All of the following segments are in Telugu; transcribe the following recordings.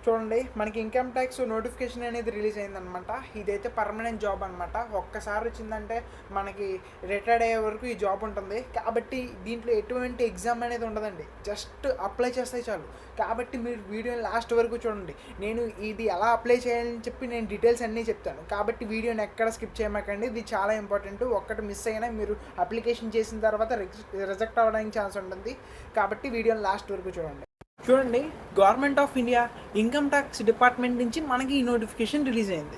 చూడండి, మనకి ఇన్కమ్ ట్యాక్స్ నోటిఫికేషన్ అనేది రిలీజ్ అయిందనమాట. ఇదైతే పర్మనెంట్ జాబ్ అనమాట. ఒక్కసారి వచ్చిందంటే మనకి రిటైర్డ్ అయ్యే వరకు ఈ జాబ్ ఉంటుంది. కాబట్టి దీంట్లో ఎటువంటి ఎగ్జామ్ అనేది ఉండదండి, జస్ట్ అప్లై చేస్తే చాలు. కాబట్టి మీరు వీడియోని లాస్ట్ వరకు చూడండి. నేను ఇది ఎలా అప్లై చేయాలని చెప్పి నేను డీటెయిల్స్ అన్నీ చెప్తాను. కాబట్టి వీడియోని ఎక్కడ స్కిప్ చేయమాకండి, ఇది చాలా ఇంపార్టెంట్. ఒక్కటి మిస్ అయినా మీరు అప్లికేషన్ చేసిన తర్వాత రిజెక్ట్ అవ్వడానికి ఛాన్స్ ఉంటుంది. కాబట్టి వీడియోని లాస్ట్ వరకు చూడండి. Government of India income tax department నుంచి మనకి ఈ నోటిఫికేషన్ రిలీజ్ అయింది.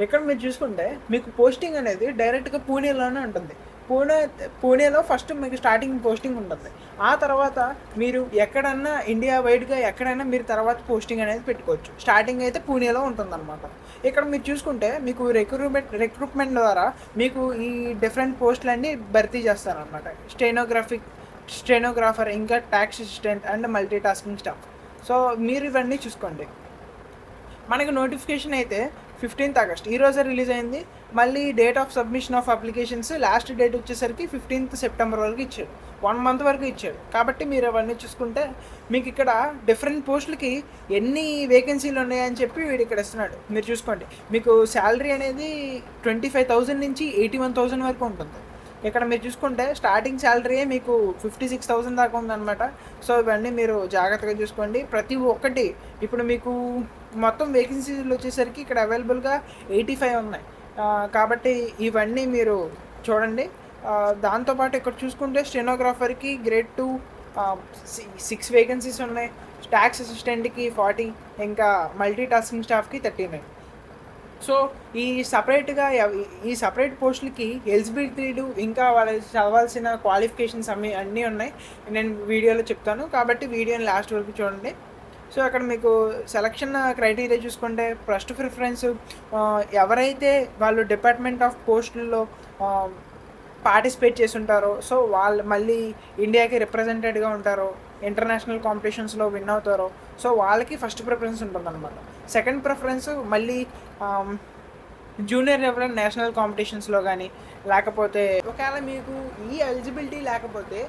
ఇక్కడ మీరు చూసుకుంటే మీకు పోస్టింగ్ అనేది డైరెక్ట్గా పూణేలోనే ఉంటుంది. పూణేలో ఫస్ట్ మీకు స్టార్టింగ్ పోస్టింగ్ ఉంటుంది. ఆ తర్వాత మీరు ఎక్కడన్నా ఇండియా వైడ్గా ఎక్కడైనా మీరు తర్వాత పోస్టింగ్ అనేది పెట్టుకోవచ్చు. స్టార్టింగ్ అయితే పూణేలో ఉంటుందన్నమాట. ఇక్కడ మీరు చూసుకుంటే మీకు రిక్రూట్మెంట్ ద్వారా మీకు ఈ డిఫరెంట్ పోస్టులన్నీ భర్తీ చేస్తారనమాట. స్టెనోగ్రాఫర్, ఇంకా tax assistant and multi tasking staff. So మీరు ఇవన్నీ చూసుకోండి. మనకి నోటిఫికేషన్ అయితే 15th ఆగస్ట్ ఈరోజే రిలీజ్ అయింది. మళ్ళీ date of submission of applications last date వచ్చేసరికి 15th సెప్టెంబర్ వరకు ఇచ్చాడు. 1 month వరకు ఇచ్చాడు. కాబట్టి మీరు అవన్నీ చూసుకుంటే మీకు ఇక్కడ డిఫరెంట్ పోస్టులకి ఎన్ని వేకెన్సీలు ఉన్నాయని చెప్పి వీడు ఇక్కడ ఇస్తున్నాడు. మీరు చూసుకోండి, మీకు శాలరీ అనేది 25,000 నుంచి 81,000 వరకు ఉంటుంది. ఇక్కడ మీరు చూసుకుంటే స్టార్టింగ్ శాలరీయే మీకు 56,000 దాకా ఉందన్నమాట. సో ఇవన్నీ మీరు జాగ్రత్తగా చూసుకోండి. ప్రతి ఒక్కటి ఇప్పుడు మీకు మొత్తం వేకెన్సీలు వచ్చేసరికి ఇక్కడ అవైలబుల్గా 85 ఉన్నాయి. కాబట్టి ఇవన్నీ మీరు చూడండి. దాంతోపాటు ఇక్కడ చూసుకుంటే స్టెనోగ్రాఫర్కి గ్రేడ్ 2 6 వేకెన్సీస్ ఉన్నాయి. ట్యాక్స్ అసిస్టెంట్కి 40, ఇంకా మల్టీ టాస్కింగ్ స్టాఫ్కి 39. సో ఈ సపరేట్ పోస్టులకి ఎలిజిబిలిటీ, ఇంకా వాళ్ళు చదవాల్సిన క్వాలిఫికేషన్స్ అన్నీ ఉన్నాయి. నేను వీడియోలో చెప్తాను. కాబట్టి వీడియోని లాస్ట్ వరకు చూడండి. సో అక్కడ మీకు సెలక్షన్ క్రైటీరియా చూసుకుంటే ఫస్ట్ ప్రిఫరెన్స్ ఎవరైతే వాళ్ళు డిపార్ట్మెంట్ ఆఫ్ పోస్టుల్లో పార్టిసిపేట్ చేసి ఉంటారో, సో వాళ్ళు మళ్ళీ ఇండియాకి రిప్రజెంటెడ్గా ఉంటారో, ఇంటర్నేషనల్ కాంపిటీషన్స్లో విన్ అవుతారో, సో వాళ్ళకి ఫస్ట్ ప్రిఫరెన్స్ ఉంటుందన్నమాట. సెకండ్ ప్రిఫరెన్స్ మళ్ళీ జూనియర్ లెవెల్ నేషనల్ కాంపిటీషన్స్లో కానీ, లేకపోతే ఒకవేళ మీకు ఈ ఎలిజిబిలిటీ లేకపోతే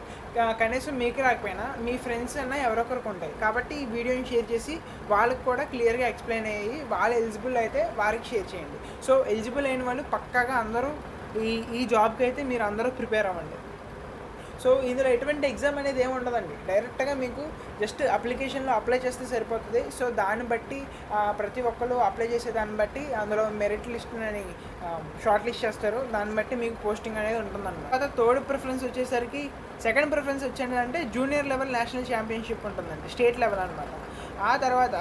కనీసం మీకు రాకపోయినా మీ ఫ్రెండ్స్ అన్న ఎవరొకరికి ఉంటాయి. కాబట్టి ఈ వీడియోని షేర్ చేసి వాళ్ళకి కూడా క్లియర్గా ఎక్స్ప్లెయిన్ అయ్యి వాళ్ళు ఎలిజిబుల్ అయితే వారికి షేర్ చేయండి. సో ఎలిజిబుల్ అయిన వాళ్ళు పక్కాగా అందరూ ఈ జాబ్కి అయితే మీరు అందరూ ప్రిపేర్ అవ్వండి. సో ఇందులో ఎటువంటి ఎగ్జామ్ అనేది ఏమి ఉండదండి, డైరెక్ట్గా మీకు జస్ట్ అప్లికేషన్లో అప్లై చేస్తే సరిపోతుంది. సో దాన్ని బట్టి ప్రతి ఒక్కరు అప్లై చేసే దాన్ని బట్టి అందులో మెరిట్ లిస్ట్ అని షార్ట్ లిస్ట్ చేస్తారు. దాన్ని బట్టి మీకు పోస్టింగ్ అనేది ఉంటుందన్నమాట. తర్వాత థర్డ్ ప్రిఫరెన్స్ వచ్చేసరికి, సెకండ్ ప్రిఫరెన్స్ వచ్చేంటే జూనియర్ లెవెల్ నేషనల్ ఛాంపియన్షిప్ ఉంటుందండి, స్టేట్ లెవెల్ అనమాట. ఆ తర్వాత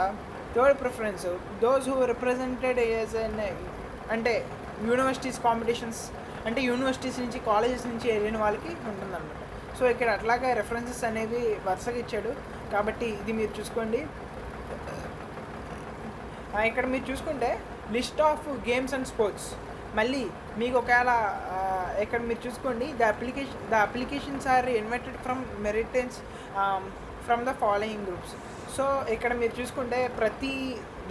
third preference those who represented as అంటే యూనివర్సిటీస్ కాంపిటీషన్స్, అంటే యూనివర్సిటీస్ నుంచి కాలేజెస్ నుంచి వెళ్ళిన వాళ్ళకి ఉంటుందన్నమాట. సో ఇక్కడ అట్లాగే రెఫరెన్సెస్ అనేవి వరుసగా ఇచ్చాడు. కాబట్టి ఇది మీరు చూసుకోండి. ఇక్కడ మీరు చూసుకుంటే list of games and sports, మళ్ళీ మీకు ఒకవేళ ఇక్కడ మీరు చూసుకోండి, the applications are invited from meritorious from the following groups. So ఇక్కడ మీరు చూసుకుంటే ప్రతి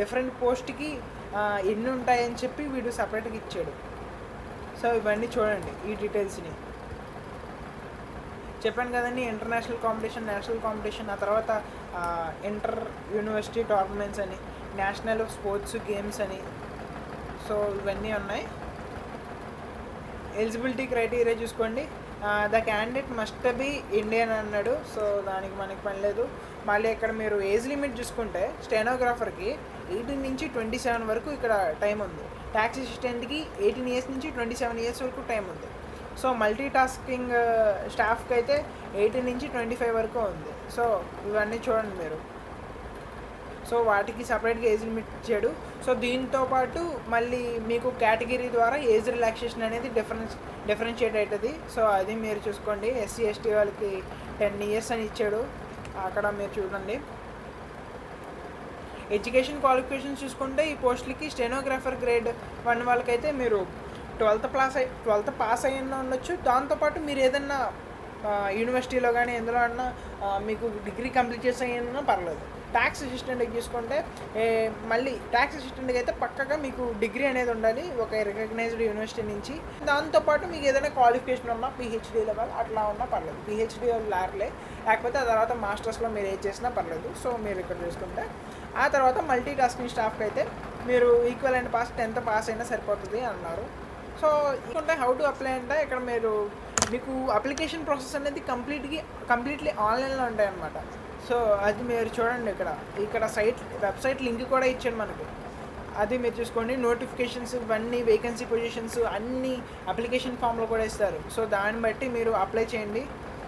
డిఫరెంట్ పోస్ట్కి ఎన్ని ఉంటాయని చెప్పి వీడు సపరేట్గా ఇచ్చాడు. సో ఇవన్నీ చూడండి, ఈ డీటెయిల్స్ని చెప్పాను కదండి. ఇంటర్నేషనల్ కాంపిటీషన్, నేషనల్ కాంపిటీషన్, ఆ తర్వాత ఇంటర్ యూనివర్సిటీ టోర్నమెంట్స్ అని, నేషనల్ స్పోర్ట్స్ గేమ్స్ అని. సో ఇవన్నీ ఉన్నాయి. ఎలిజిబిలిటీ క్రైటీరియా చూసుకోండి. The candidate must be Indian అన్నాడు. సో దానికి మనకి పని లేదు. మళ్ళీ ఇక్కడ మీరు ఏజ్ లిమిట్ చూసుకుంటే స్టెనోగ్రాఫర్కి 18 నుంచి 27 వరకు ఇక్కడ టైం ఉంది. ట్యాక్స్ అసిస్టెంట్కి 18 years నుంచి 27 years వరకు టైం ఉంది. సో మల్టీ టాస్కింగ్ స్టాఫ్కి అయితే 18 నుంచి 25 వరకు ఉంది. సో ఇవన్నీ చూడండి మీరు. సో వాటికి సపరేట్గా ఏజ్ లిమిట్ ఇచ్చాడు. సో దీంతో పాటు మళ్ళీ మీకు కేటగిరీ ద్వారా ఏజ్ రిలాక్సేషన్ అనేది డిఫరెన్షియేట్ అవుతుంది. సో అది మీరు చూసుకోండి. SC ST వాళ్ళకి 10 years అని ఇచ్చాడు. అక్కడ మీరు చూడండి. ఎడ్యుకేషన్ క్వాలిఫికేషన్స్ చూసుకుంటే ఈ పోస్టులకి స్టెనోగ్రాఫర్ గ్రేడ్ 1 వాళ్ళకైతే మీరు 12th పాస్ అయ్యిందో ఉండొచ్చు. దాంతోపాటు మీరు ఏదన్నా యూనివర్సిటీలో కానీ ఎందులో అన్నా మీకు డిగ్రీ కంప్లీట్ చేసి అయ్యిందో పర్లేదు. ట్యాక్స్ అసిస్టెంట్కి చూసుకుంటే మళ్ళీ ట్యాక్స్ అసిస్టెంట్కి అయితే పక్కగా మీకు డిగ్రీ అనేది ఉండాలి ఒక రికగ్నైజ్డ్ యూనివర్సిటీ నుంచి. దాంతోపాటు మీకు ఏదైనా క్వాలిఫికేషన్ ఉన్నా PhD లెవెల్ అట్లా ఉన్నా పర్లేదు. PhD లార్లే, లేకపోతే ఆ తర్వాత మాస్టర్స్లో మీరు ఏది చేసినా పర్లేదు. సో మీరు ఇక్కడ చూసుకుంటే ఆ తర్వాత మల్టీ టాస్కింగ్ స్టాఫ్కి అయితే మీరు ఈక్వలెంట్ పాస్ 10th పాస్ అయినా సరిపోతుంది అన్నారు. సో ఇంకొంటే హౌ టు అప్లై అంటే ఇక్కడ మీరు మీకు అప్లికేషన్ ప్రాసెస్ అనేది కంప్లీట్లీ ఆన్లైన్లో ఉంటాయి అన్నమాట. సో అది మీరు చూడండి, ఇక్కడ వెబ్సైట్ లింక్ కూడా ఇచ్చాను మనకు, అది మీరు చూసుకోండి. నోటిఫికేషన్స్ ఇవన్నీ వేకెన్సీ పొజిషన్స్ అన్నీ అప్లికేషన్ ఫామ్లో కూడా ఇస్తారు. సో దాన్ని బట్టి మీరు అప్లై చేయండి.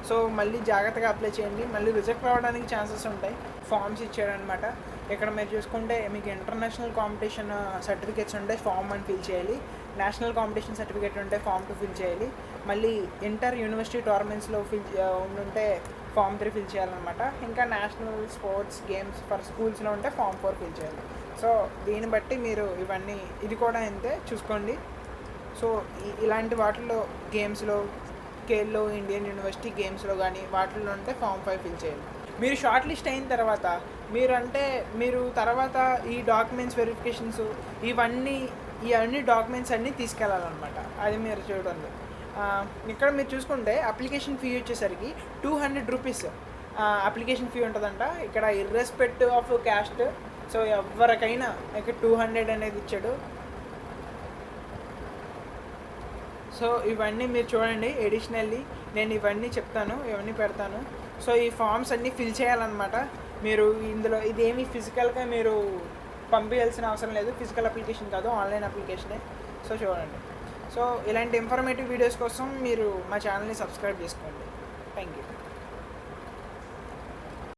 సో మళ్ళీ జాగ్రత్తగా అప్లై చేయండి, మళ్ళీ రిజెక్ట్ రావడానికి ఛాన్సెస్ ఉంటాయి. ఫామ్స్ ఇచ్చారనమాట. ఇక్కడ మీరు చూసుకుంటే మీకు ఇంటర్నేషనల్ కాంపిటీషన్ సర్టిఫికేట్స్ ఉంటే ఫామ్ 1 ఫిల్ చేయాలి, నేషనల్ కాంపిటీషన్ సర్టిఫికేట్ ఉంటే ఫామ్ 2 ఫిల్ చేయాలి, మళ్ళీ ఇంటర్ యూనివర్సిటీ టోర్నమెంట్స్లో ఉంటే ఫామ్ 3 ఫిల్ చేయాలన్నమాట. ఇంకా నేషనల్ స్పోర్ట్స్ గేమ్స్ ఫర్ స్కూల్స్లో ఉంటే ఫామ్ 4 ఫిల్ చేయాలి. సో దీన్ని బట్టి మీరు ఇవన్నీ, ఇది కూడా అంతే చూసుకోండి. సో ఇలాంటి వాటిల్లో గేమ్స్లో కేల్లో ఇండియన్ యూనివర్సిటీ గేమ్స్లో కానీ వాటిల్లో ఉంటే ఫామ్ 5 ఫిల్ చేయాలి. మీరు షార్ట్ లిస్ట్ అయిన తర్వాత మీరు తర్వాత ఈ డాక్యుమెంట్స్ వెరిఫికేషన్స్ ఇవన్నీ డాక్యుమెంట్స్ అన్నీ తీసుకెళ్ళాలన్నమాట. అది మీరు చూడండి. ఇక్కడ మీరు చూసుకుంటే అప్లికేషన్ ఫీ వచ్చేసరికి 200 రూపీస్ అప్లికేషన్ ఫీ ఉంటుందంట. ఇక్కడ ఇర్రెస్పెక్టివ్ ఆఫ్ క్యాస్ట్. సో ఎవరికైనా ఇక్కడ 200 అనేది ఇచ్చాడు. సో ఇవన్నీ మీరు చూడండి. ఎడిషనల్లీ నేను ఇవన్నీ చెప్తాను, ఇవన్నీ పెడతాను. సో ఈ ఫామ్స్ అన్నీ ఫిల్ చేయాలన్నమాట. మీరు ఇందులో ఇదేమి ఫిజికల్గా మీరు పంపించాల్సిన అవసరం లేదు, ఫిజికల్ అప్లికేషన్ కాదు, ఆన్లైన్ అప్లికేషనే. సో చూడండి. సో ఇలాంటి ఇన్ఫర్మేటివ్ వీడియోస్ కోసం మీరు మా ఛానల్ని సబ్స్క్రైబ్ చేసుకోండి. Thank you.